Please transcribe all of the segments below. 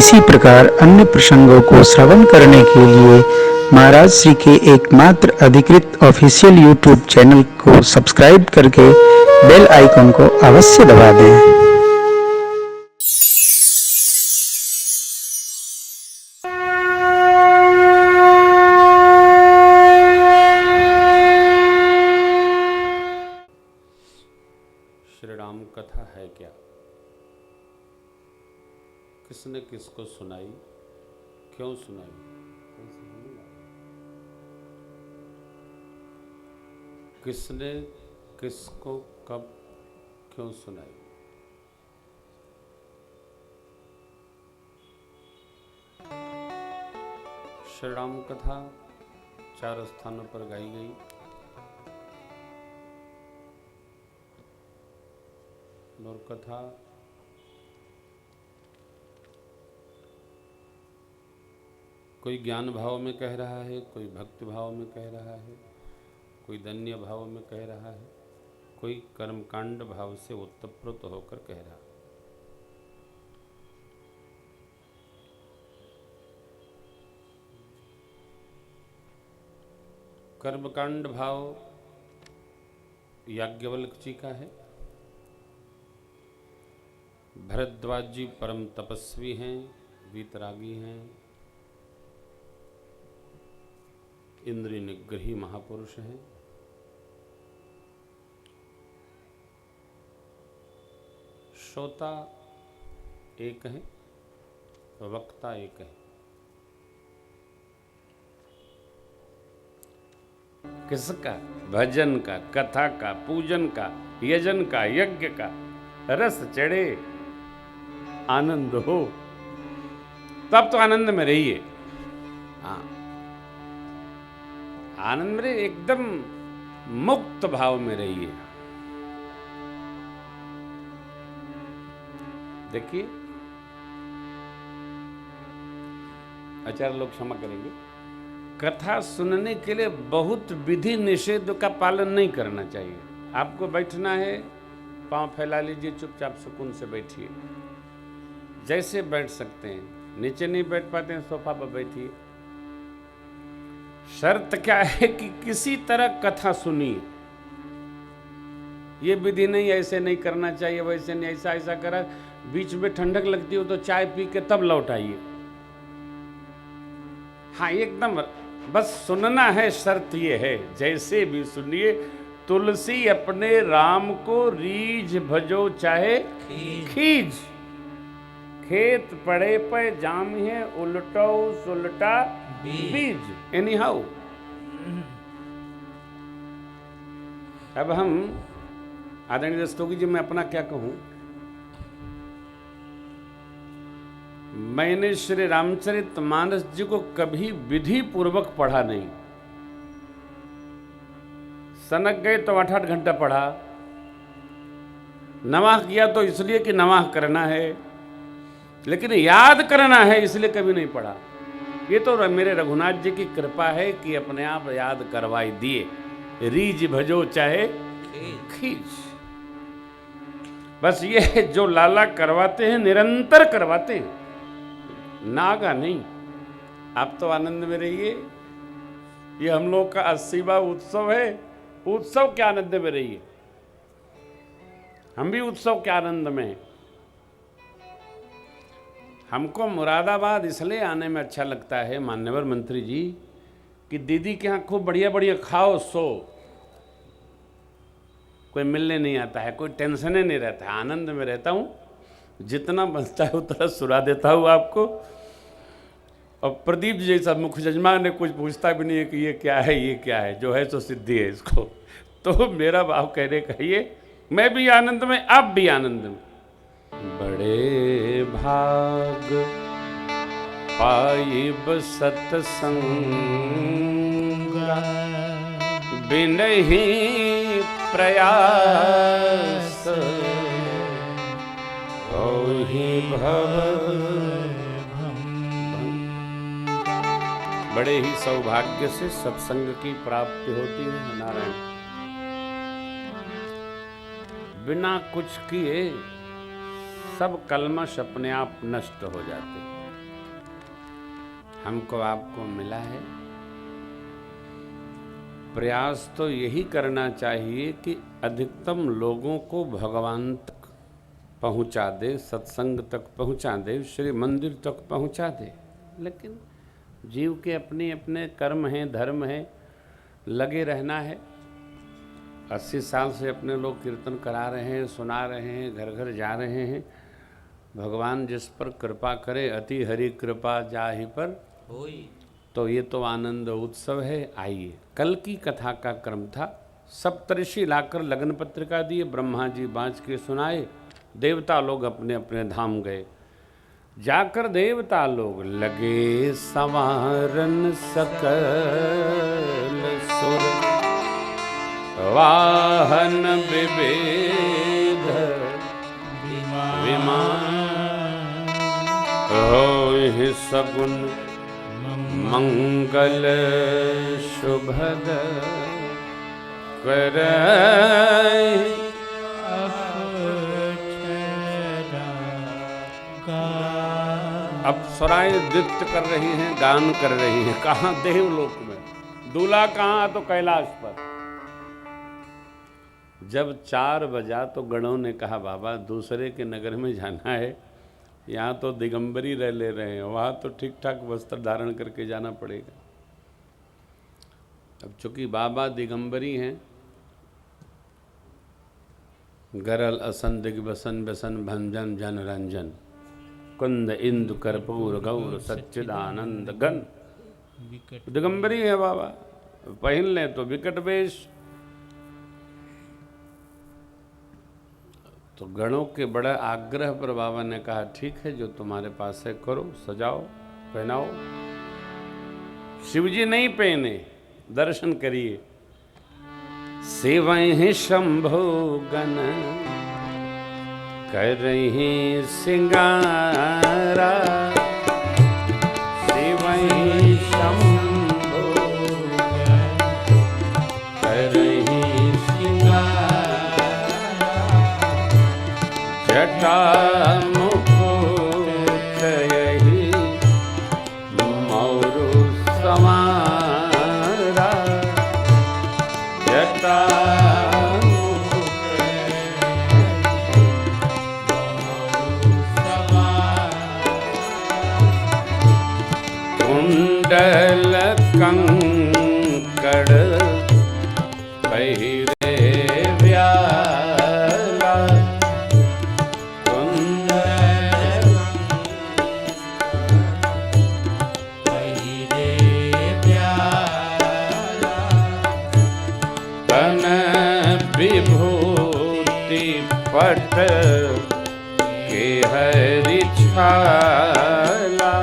इसी प्रकार अन्य प्रसंगों को श्रवण करने के लिए महाराज श्री के एकमात्र अधिकृत ऑफिशियल यूट्यूब चैनल को सब्सक्राइब करके बेल आइकन को अवश्य दबा दें। श्री राम कथा है क्या? किसने किसको सुनाई, क्यों सुनाई? किसने किसको कब क्यों सुनाई? श्री राम कथा 4 स्थानों पर गाई गई। और कथा कोई ज्ञान भाव में कह रहा है, कोई भक्ति भाव में कह रहा है, कोई दन्य भाव में कह रहा है, कोई कर्मकांड भाव से उत्तप्रोत होकर कह रहा है। कर्मकांड भाव याज्ञवल्क्य जी का है। भरद्वाज जी परम तपस्वी हैं, वीतरागी हैं, इंद्रिय निग्रही महापुरुष हैं। श्रोता एक है, वक्ता एक है। किसका? भजन का, कथा का, पूजन का, यजन का, यज्ञ का रस चढ़े, आनंद हो, तब तो आनंद में रहिए। हाँ, आनंद में एकदम मुक्त भाव में रहिए। देखिए, आचार्य लोग क्षमा करेंगे, कथा सुनने के लिए बहुत विधि निषेध का पालन नहीं करना चाहिए। आपको बैठना है, पांव फैला लीजिए, चुपचाप सुकून से बैठिए, जैसे बैठ सकते हैं। नीचे नहीं बैठ पाते हैं, सोफा पर बैठिए। शर्त क्या है कि किसी तरह कथा सुनिए। ये विधि नहीं, ऐसे नहीं करना चाहिए, वैसे नहीं, ऐसा ऐसा करा, बीच में ठंडक लगती हो तो चाय पी के तब लौट आइए। हाँ, एकदम बस सुनना है। शर्त ये है, जैसे भी सुनिए। तुलसी अपने राम को रीझ भजो चाहे खींच, खेत पड़े पे जाम है, उलटो सुलटा बीज। एनी हाउ, अब हम आदरणीय रस्तोगी जी, मैं अपना क्या कहूं। मैंने श्री रामचरितमानस जी को कभी विधि पूर्वक पढ़ा नहीं। सनक गए तो 8-8 घंटा पढ़ा। नवाह किया तो इसलिए कि नवाह करना है, लेकिन याद करना है इसलिए कभी नहीं पढ़ा। ये तो मेरे रघुनाथ जी की कृपा है कि अपने आप याद करवाई दिए। रीझ भजो चाहे खींच, बस ये जो लाला करवाते हैं, निरंतर करवाते हैं, नागा नहीं। आप तो आनंद में रहिए। ये हम लोग का 80वां उत्सव है। उत्सव के आनंद में रहिए। हम भी उत्सव के आनंद में हैं। हमको मुरादाबाद इसलिए आने में अच्छा लगता है मान्यवर मंत्री जी, कि दीदी के यहाँ खूब बढ़िया बढ़िया खाओ, सो कोई मिलने नहीं आता है, कोई टेंशन नहीं रहता है, आनंद में रहता हूँ। जितना बचता है उतना सुना देता हूँ आपको। और प्रदीप जी जैसा मुख्य जजमान ने कुछ पूछता भी नहीं है कि ये क्या है, ये क्या है, जो है सो सिद्धि है इसको। तो मेरा भाव कहने का ये, मैं भी आनंद में, आप भी आनंद में। बड़े भाग पाइब सत्संग, बिनहि प्रयास, ओहि भव। बड़े ही सौभाग्य से सत्संग की प्राप्ति होती है नारायण। बिना कुछ किए सब कलमश अपने आप नष्ट हो जाते हैं। हमको आपको मिला है। प्रयास तो यही करना चाहिए कि अधिकतम लोगों को भगवान तक पहुंचा दे, सत्संग तक पहुंचा दे, श्री मंदिर तक पहुंचा दे। लेकिन जीव के अपने अपने कर्म हैं, धर्म हैं, लगे रहना है। 80 साल से अपने लोग कीर्तन करा रहे हैं, सुना रहे हैं, घर घर जा रहे हैं। भगवान जिस पर कृपा करे, अति हरि कृपा जाहि पर होई, तो ये तो आनंद उत्सव है। आइए, कल की कथा का क्रम था, सप्तऋषि लाकर लगन पत्रिका दिए, ब्रह्मा जी बाँच के सुनाए, देवता लोग अपने अपने धाम गए। जाकर देवता लोग लगे संवारन सकल सुर, वाहन विविध विमान, होहि सगुन मंगल शुभद, करहि अप्सराएं नृत्य कर रही हैं, गान कर रही हैं। कहाँ? देवलोक में। दूल्हा कहाँ? तो कैलाश पर। जब 4 बजा तो गणों ने कहा, बाबा दूसरे के नगर में जाना है, यहाँ तो दिगंबरी रह ले रहे हैं, वहाँ तो ठीक ठाक वस्त्र धारण करके जाना पड़ेगा। अब चूंकि बाबा दिगंबरी हैं, गरल असन दिग्वसन व्यसन भंजन जन रंजन, कुंद इंदु कर्पूर गौर सच्चिदानंद गण, दिगंबरी है बाबा। पहन ले तो विकट वेश। तो गणों के बड़ा आग्रह पर बाबा ने कहा, ठीक है, जो तुम्हारे पास है करो, सजाओ, पहनाओ। शिवजी नहीं पहने, दर्शन करिए। सेवहि शंभो गण करहि सिंगारा, सेवहि शंभो करहि सिंगारा, जटा मुकुट यही मौरु समारा, जटा कुंडल कंकड़ पहिरे व्याला, कुंडल पहिरे व्याला, तन विभूति पट के हरि छाला,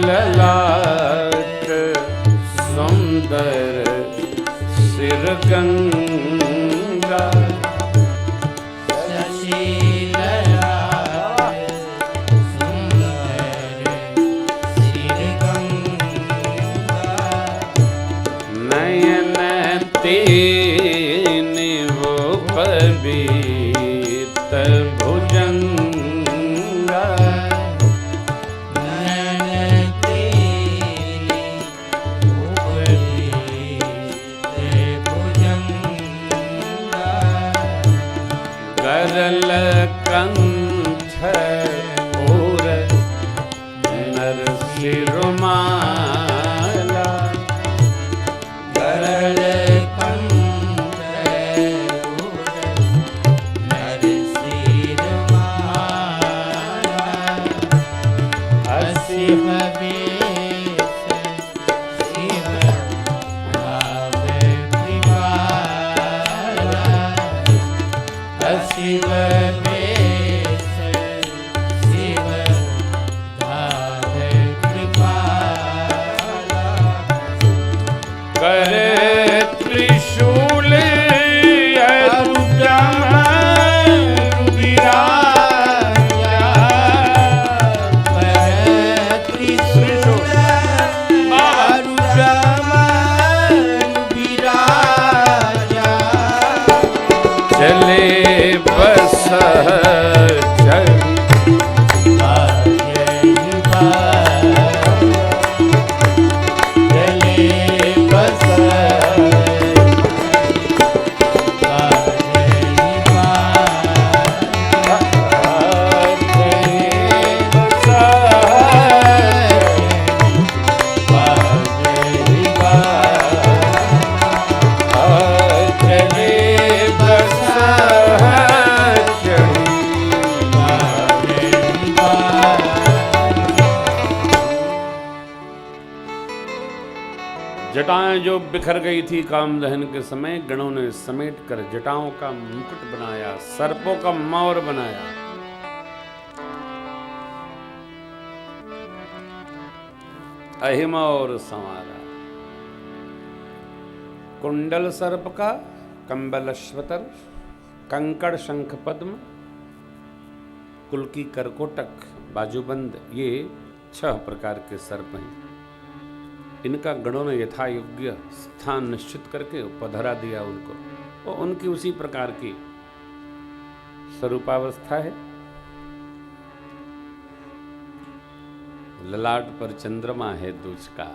ललाट सुंदर सिर गंगा, शशि ललाट सुंदर सिर गंगा, नयन तीन वो पवित्र भुजंगा, करल कंठ और नरसिरुमाला, करल कंठ और नरसिरुमाला, असिव वेश शिव भावे कृपाला, शिव वेश शिव भावे कृपाला, जटाएं जो बिखर गई थी काम दहन के समय, गणों ने समेट कर जटाओं का मुकुट बनाया, सर्पों का मौर बनाया। अहिमा और संवारा, कुंडल सर्प का, कंबल अश्वतर, कंकड़ शंख पद्म, कुल्की करकोटक, बाजूबंद, ये 6 प्रकार के सर्प हैं। इनका गणों ने यथा योग्य स्थान निश्चित करके उपधरा दिया उनको, और उनकी उसी प्रकार की स्वरूपावस्था है। ललाट पर चंद्रमा है दूज का,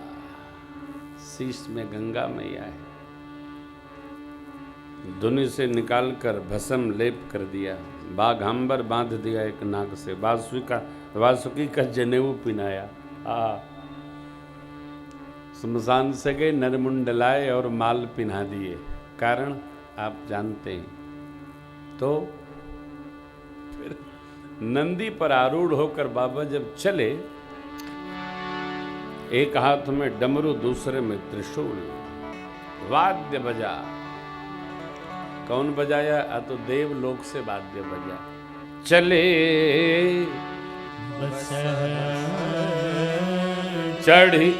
शीश में गंगा मैया है। धुनि से निकालकर भस्म लेप कर दिया, बाघांबर बांध दिया एक नाग से, वासुकी का जनेऊ पिनाया। शमशान से गए नरमुंड लाए और माल पिना दिए, कारण आप जानते हैं। तो फिर नंदी पर आरूढ़ होकर बाबा जब चले, एक हाथ में डमरू दूसरे में त्रिशूल, वाद्य बजा। कौन बजाया? तो देवलोक से वाद्य बजा। चले चढ़ी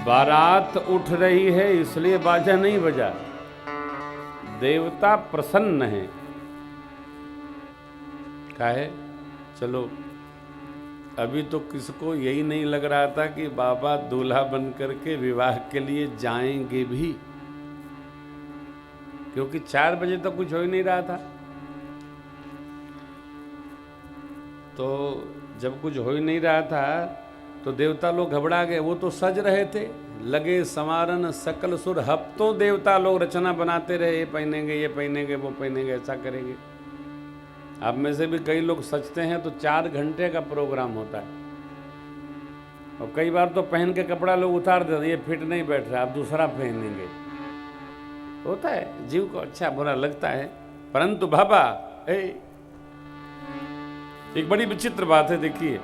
बारात उठ रही है, इसलिए बाजा नहीं बजा। देवता प्रसन्न है, काहे? चलो, अभी तो किसको यही नहीं लग रहा था कि बाबा दूल्हा बन करके विवाह के लिए जाएंगे भी, क्योंकि 4 बजे तक कुछ हो ही नहीं रहा था। तो जब कुछ हो ही नहीं रहा था तो देवता लोग घबरा गए। वो तो सज रहे थे, लगे संवारन सकल सुर। हफ्तों देवता लोग रचना बनाते रहे, ये पहनेंगे, ये पहनेंगे, वो पहनेंगे, ऐसा करेंगे। आप में से भी कई लोग सचते हैं तो 4 घंटे का प्रोग्राम होता है, और कई बार तो पहन के कपड़ा लोग उतार देते, ये फिट नहीं बैठ रहा, आप दूसरा पहनेंगे। होता है, जीव को अच्छा बुरा लगता है। परंतु बाबा, एक बड़ी विचित्र बात है। देखिए,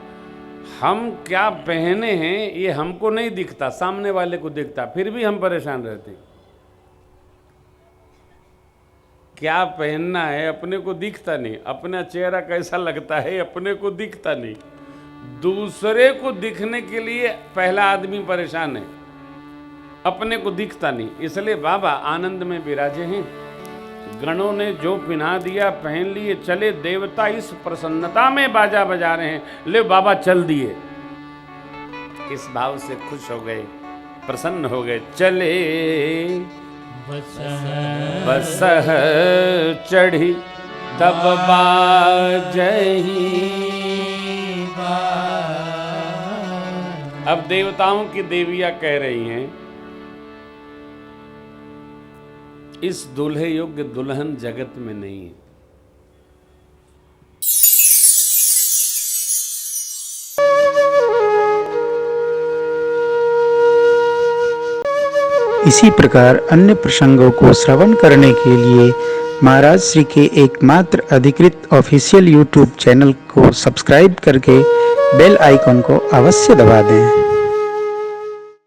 हम क्या पहने हैं ये हमको नहीं दिखता, सामने वाले को दिखता, फिर भी हम परेशान रहते। क्या पहनना है अपने को दिखता नहीं, अपना चेहरा कैसा लगता है अपने को दिखता नहीं, दूसरे को दिखने के लिए पहला आदमी परेशान है, अपने को दिखता नहीं। इसलिए बाबा आनंद में विराजे हैं। गणों ने जो पिन्हा दिया, पहन लिए, चले। देवता इस प्रसन्नता में बाजा बजा रहे हैं, ले बाबा चल दिए। इस भाव से खुश हो गए, प्रसन्न हो गए। चले बसह चढ़ी तब बाजही। अब देवताओं की देवियां कह रही हैं, इस दूल्हे योग्य दुल्हन जगत में नहीं है। इसी प्रकार अन्य प्रसंगों को श्रवण करने के लिए महाराज श्री के एकमात्र अधिकृत ऑफिशियल यूट्यूब चैनल को सब्सक्राइब करके बेल आइकन को अवश्य दबा दें।